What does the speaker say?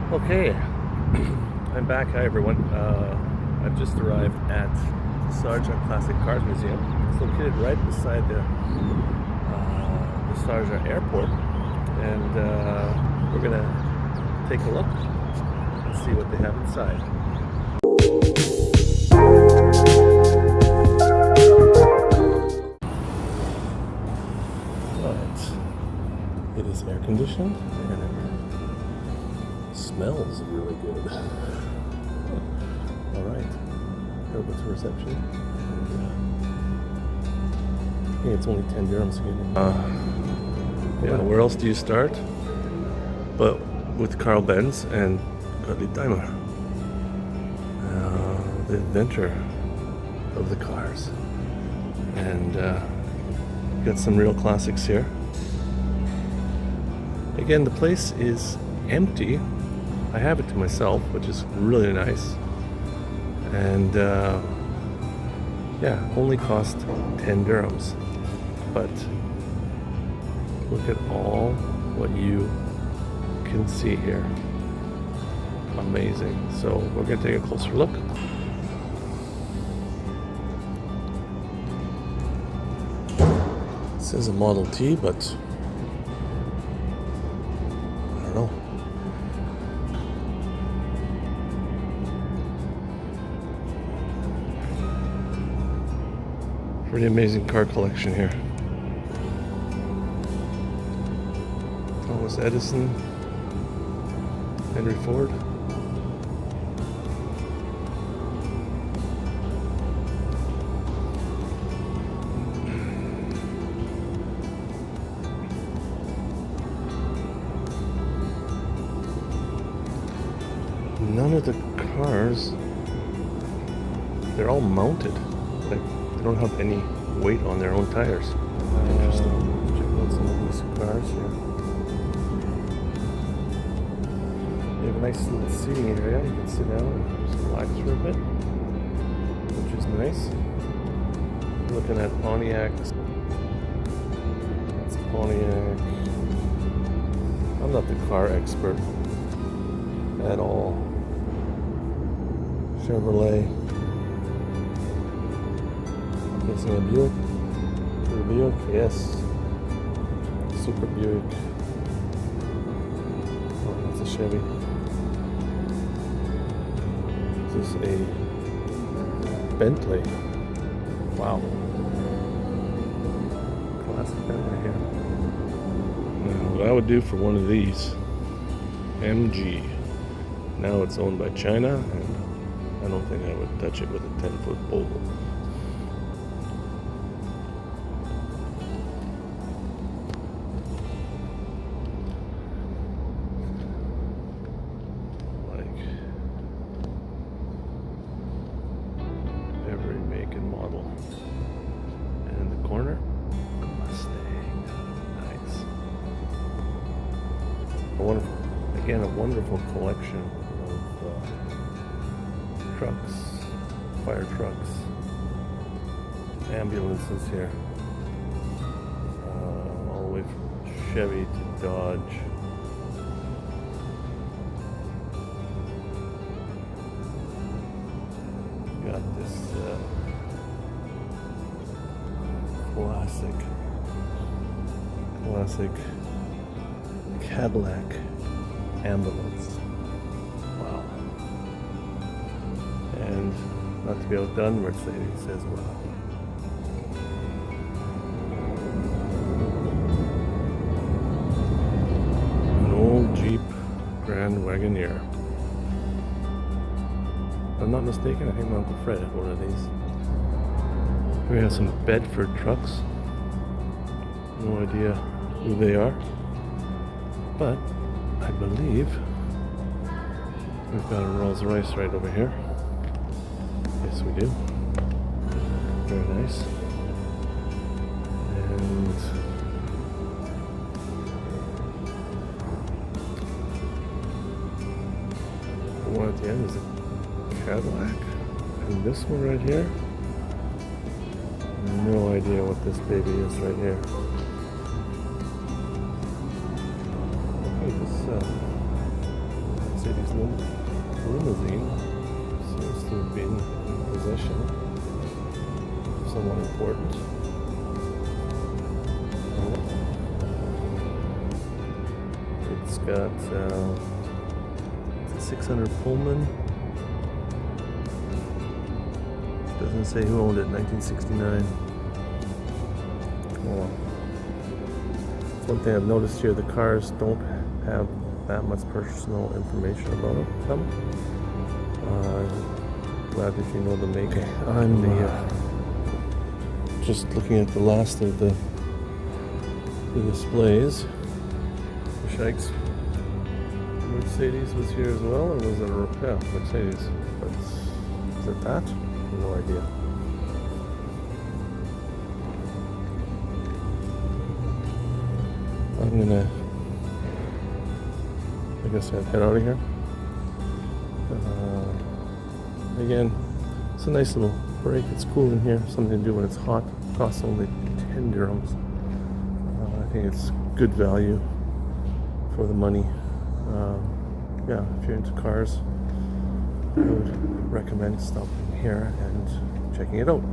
Okay, I'm back. Hi everyone. I've just arrived at the Sharjah Classic Car Museum. It's located right beside the Sharjah airport, and we're gonna take a look and see what they have inside. But it is air conditioned and it smells really good. All right, go to reception. I think it's only 10 dirhams to get in. Yeah, where else do you start? But with Carl Benz and Gottlieb Daimler, the inventor of the cars. And got some real classics here. Again, the place is empty. I have it to myself, which is really nice. And yeah, only cost 10 dirhams. But look at all what you can see here. Amazing. So we're gonna take a closer look. This is a Model T, but I don't know. Pretty amazing car collection here. Thomas Edison, Henry Ford. None of the cars, they're all mounted. Like, they don't have any weight on their own tires. Interesting. Check out some of these cars here. They have a nice little seating area. You can sit down and just relax for a bit, which is nice. Looking at Pontiacs. That's a Pontiac. I'm not the car expert at all. Chevrolet. Guessing a Buick. A Buick, yes. Super Buick. Oh, that's a Chevy. This is a Bentley. Wow. Classic Bentley here. Now, what I would do for one of these, MG. Now it's owned by China, and I don't think I would touch it with a 10-foot pole. Like every make and model. And in the corner, Mustang. Nice. Again, a wonderful collection of trucks, fire trucks, ambulances here, all the way from Chevy to Dodge. Got this classic Cadillac ambulance. Wow. And not to be outdone, Mercedes as well. An old Jeep Grand Wagoneer. If I'm not mistaken, I think my Uncle Fred had one of these. We have some Bedford trucks. No idea who they are, but I believe we've got a Rolls Royce right over here. Yes, we do. Very nice. And the one at the end is a Cadillac. And this one right here, no idea what this baby is right here. Okay, this Mercedes limousine seems to have been in possession of someone important. It's got it's a 600 Pullman. Doesn't say who owned it. 1969. Oh, one thing I've noticed here: the cars don't have that much personal information about them. Glad that you know the make. Okay, I'm just looking at the last of the displays. Shikes. Mercedes was here as well, or was it a Mercedes? But is it that? No idea. I'm gonna, I guess I'd head out of here. Again, it's a nice little break. It's cool in here. Something to do when it's hot. It costs only 10 dirhams. I think it's good value for the money. Yeah, if you're into cars, I would recommend stopping here and checking it out.